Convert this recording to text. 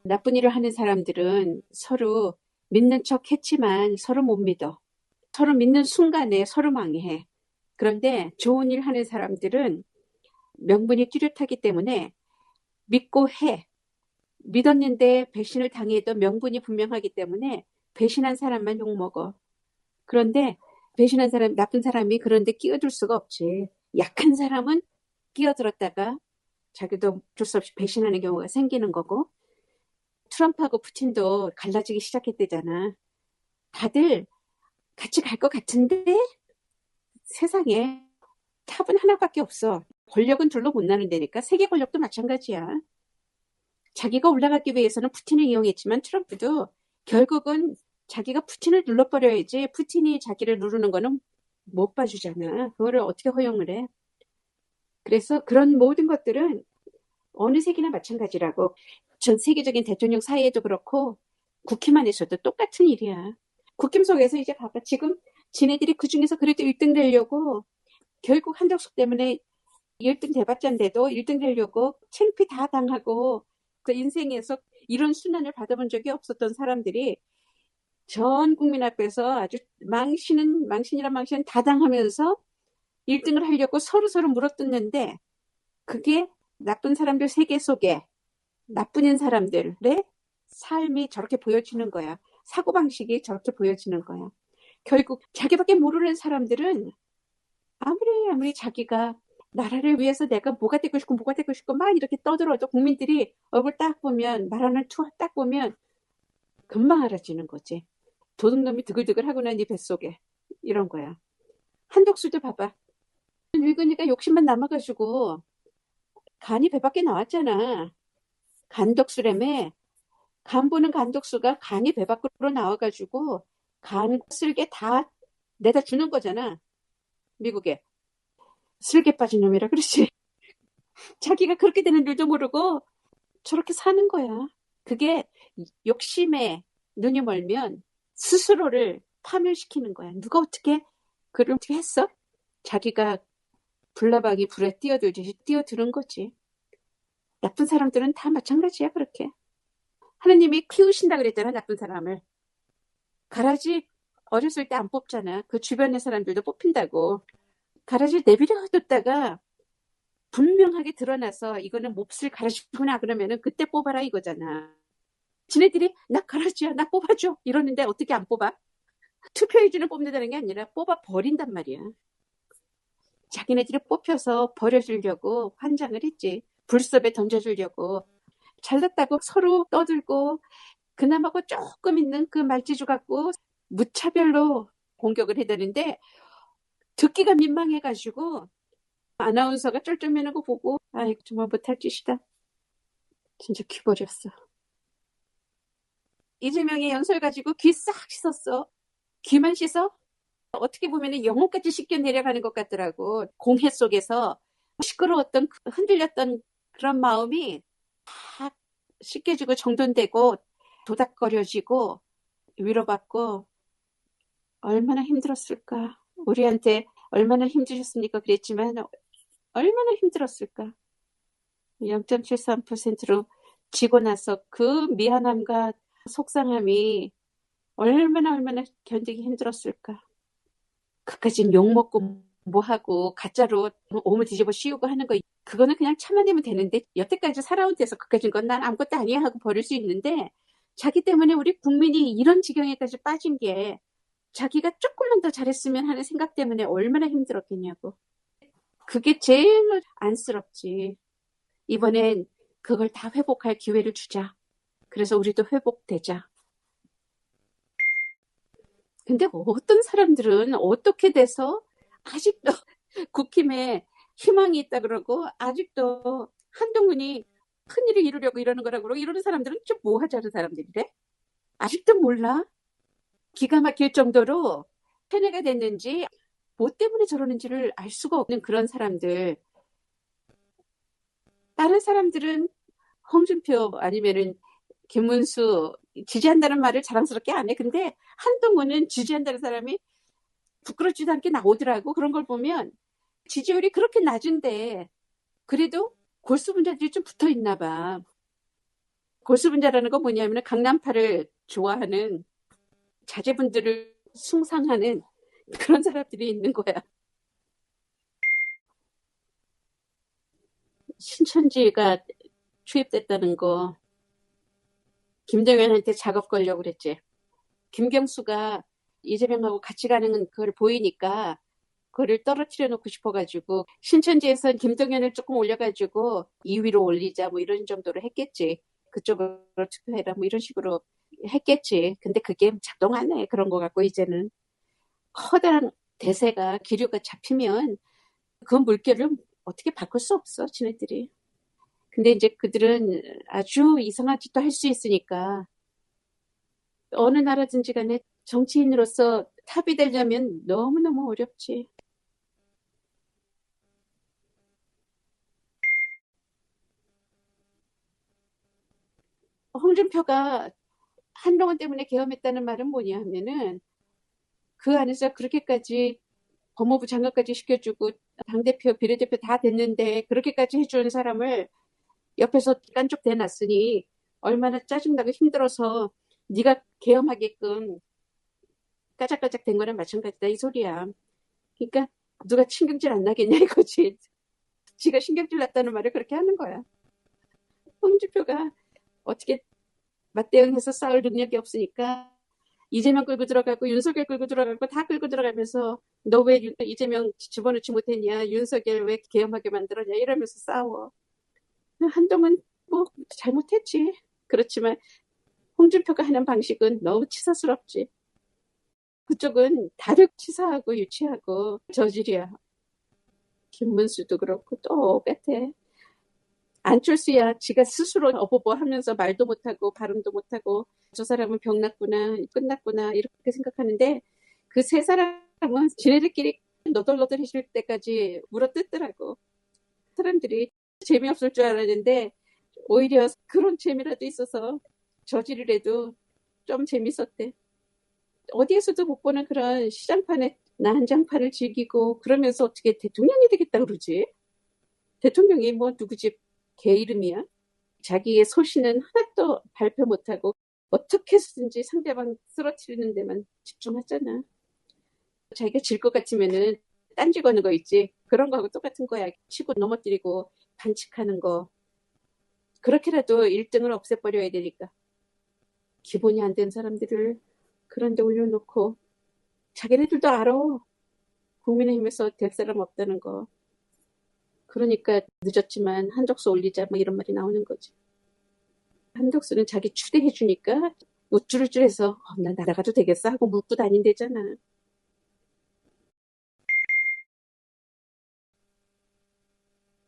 나쁜 일을 하는 사람들은 서로 믿는 척 했지만 서로 못 믿어. 서로 믿는 순간에 서로 망해. 그런데 좋은 일 하는 사람들은 명분이 뚜렷하기 때문에 믿고 해. 믿었는데 배신을 당해도 명분이 분명하기 때문에 배신한 사람만 욕먹어. 그런데 배신한 사람, 나쁜 사람이 그런데 끼어들 수가 없지. 약한 사람은 끼어들었다가 자기도 어쩔 수 없이 배신하는 경우가 생기는 거고, 트럼프하고 푸틴도 갈라지기 시작했대잖아. 다들 같이 갈 것 같은데 세상에 탑은 하나밖에 없어. 권력은 둘로 못 나눈다니까. 세계 권력도 마찬가지야. 자기가 올라가기 위해서는 푸틴을 이용했지만 트럼프도 결국은 자기가 푸틴을 눌러버려야지 푸틴이 자기를 누르는 거는 못 봐주잖아. 그거를 어떻게 허용을 해. 그래서 그런 모든 것들은 어느 세계나 마찬가지라고. 전 세계적인 대통령 사이에도 그렇고 국힘안에서도 똑같은 일이야. 국힘 속에서 이제 봐봐. 지금 지네들이 그중에서 그래도 1등 되려고 결국 한덕수 때문에 1등 대봤자인데도 1등 되려고 창피 다 당하고 그 인생에서 이런 순환을 받아본 적이 없었던 사람들이 전 국민 앞에서 아주 망신이란 망신은 다 당하면서 1등을 하려고 서로서로 물어뜯는데 그게 나쁜 사람들 세계 속에 나쁜 사람들의 삶이 저렇게 보여지는 거야. 사고방식이 저렇게 보여지는 거야. 결국 자기밖에 모르는 사람들은 아무리 자기가 나라를 위해서 내가 뭐가 되고 싶고 막 이렇게 떠들어도 국민들이 얼굴 딱 보면 말하는 투어 딱 보면 금방 알아지는 거지. 도둑놈이 드글드글 하고 난 네 뱃속에 이런 거야. 한독수도 봐봐. 늙으니까 욕심만 남아가지고 간이 배 밖에 나왔잖아. 간독수라며. 간 보는 간독수가 간이 배 밖으로 나와가지고 간 쓸개 다 내다 주는 거잖아. 미국에. 쓸개 빠진 놈이라 그러지. 자기가 그렇게 되는 줄도 모르고 저렇게 사는 거야. 그게 욕심에 눈이 멀면 스스로를 파멸시키는 거야. 누가 어떻게 그렇게 했어? 자기가 불나방이 불에 뛰어들듯이 뛰어드는 거지. 나쁜 사람들은 다 마찬가지야, 그렇게. 하느님이 키우신다 그랬잖아, 나쁜 사람을. 가라지 어렸을 때 안 뽑잖아. 그 주변의 사람들도 뽑힌다고. 가라지를 내버려 뒀다가 분명하게 드러나서 이거는 몹쓸 가라지구나 그러면은 그때 뽑아라 이거잖아. 지네들이 나 가라지야, 나 뽑아줘 이러는데 어떻게 안 뽑아? 투표해주는 뽑는다는 게 아니라 뽑아 버린단 말이야. 자기네들이 뽑혀서 버려주려고 환장을 했지. 불섭에 던져주려고. 잘났다고 서로 떠들고 그나마 조금 있는 그 말재주 갖고 무차별로 공격을 해야 되는데 듣기가 민망해가지고 아나운서가 쩔쩔매는 거 보고 아이고 정말 못할 짓이다. 진짜 귀 버렸어. 이재명의 연설 가지고 귀 싹 씻었어. 귀만 씻어? 어떻게 보면 영혼까지 씻겨 내려가는 것 같더라고. 공해 속에서 시끄러웠던 흔들렸던 그런 마음이 다 씻겨지고 정돈되고 도닥거려지고 위로받고 얼마나 힘들었을까. 우리한테 얼마나 힘드셨습니까? 그랬지만 얼마나 힘들었을까. 0.73%로 지고 나서 그 미안함과 속상함이 얼마나 견디기 힘들었을까. 그까진 욕먹고 뭐하고 가짜로 오물 뒤집어 씌우고 하는 거 그거는 그냥 참아내면 되는데 여태까지 살아온 데서 그까진 건 난 아무것도 아니야 하고 버릴 수 있는데 자기 때문에 우리 국민이 이런 지경에까지 빠진 게 자기가 조금만 더 잘했으면 하는 생각 때문에 얼마나 힘들었겠냐고. 그게 제일 안쓰럽지. 이번엔 그걸 다 회복할 기회를 주자. 그래서 우리도 회복되자. 근데 어떤 사람들은 어떻게 돼서 아직도 국힘에 희망이 있다 그러고 아직도 한동훈이 큰일을 이루려고 이러는 거라고 그러고 이러는 사람들은 좀 뭐 하자는 사람들이래? 아직도 몰라? 기가 막힐 정도로 세뇌가 됐는지 뭐 때문에 저러는지를 알 수가 없는 그런 사람들. 다른 사람들은 홍준표 아니면은 김문수 지지한다는 말을 자랑스럽게 안 해. 근데 한동훈은 지지한다는 사람이 부끄럽지도 않게 나오더라고. 그런 걸 보면 지지율이 그렇게 낮은데 그래도 골수 분자들이 좀 붙어 있나 봐. 고수분자라는 건 뭐냐면 강남파를 좋아하는 자제분들을 숭상하는 그런 사람들이 있는 거야. 신천지가 투입됐다는 거 김정연한테 작업 걸려고 그랬지. 김경수가 이재명하고 같이 가는 그걸 보이니까 그거를 떨어뜨려 놓고 싶어가지고 신천지에선 김동연을 조금 올려가지고 2위로 올리자 뭐 이런 정도로 했겠지. 그쪽으로 투표해라 뭐 이런 식으로 했겠지. 근데 그게 작동하네. 그런 거 갖고 이제는 커다란 대세가 기류가 잡히면 그 물결을 어떻게 바꿀 수 없어 지네들이. 근데 이제 그들은 아주 이상한 짓도 할 수 있으니까 어느 나라든지 간에 정치인으로서 탑이 되려면 너무너무 어렵지. 홍준표가 한동훈 때문에 계엄했다는 말은 뭐냐 하면은 그 안에서 그렇게까지 법무부 장관까지 시켜주고 당대표, 비례대표 다 됐는데 그렇게까지 해주는 사람을 옆에서 깐족 대놨으니 얼마나 짜증나고 힘들어서 네가 계엄하게끔 까작까작 된 거랑 마찬가지다 이 소리야. 그러니까 누가 신경질 안 나겠냐 이거지. 지가 신경질 났다는 말을 그렇게 하는 거야. 홍준표가 어떻게 맞대응해서 싸울 능력이 없으니까 이재명 끌고 들어가고 윤석열 끌고 들어가고 다 끌고 들어가면서 너 왜 이재명 집어넣지 못했냐, 윤석열 왜 계엄하게 만들었냐 이러면서 싸워. 한동훈 뭐 잘못했지. 그렇지만 홍준표가 하는 방식은 너무 치사스럽지. 그쪽은 다들 치사하고 유치하고 저질이야. 김문수도 그렇고 똑같아. 안철수야 지가 스스로 어버버 하면서 말도 못하고 발음도 못하고 저 사람은 병났구나 끝났구나 이렇게 생각하는데 그 세 사람은 지네들끼리 너덜너덜해질 때까지 물어뜯더라고. 사람들이 재미없을 줄 알았는데 오히려 그런 재미라도 있어서 저지를 해도 좀 재밌었대. 어디에서도 못 보는 그런 시장판에 난장판을 즐기고 그러면서 어떻게 대통령이 되겠다 그러지? 대통령이 뭐 누구 집 개 이름이야? 자기의 소신은 하나도 발표 못하고 어떻게 해서든지 상대방 쓰러뜨리는 데만 집중하잖아. 자기가 질 것 같으면은 딴지 거는 거 있지. 그런 거하고 똑같은 거야. 치고 넘어뜨리고 반칙하는 거. 그렇게라도 1등을 없애버려야 되니까. 기본이 안 된 사람들을 그런 데 올려놓고 자기네들도 알아. 국민의힘에서 될 사람 없다는 거. 그러니까 늦었지만 한덕수 올리자 뭐 이런 말이 나오는 거지. 한덕수는 자기 추대해주니까 우쭐우쭐해서 나 날아가도 되겠어 하고 묻고 다닌대잖아.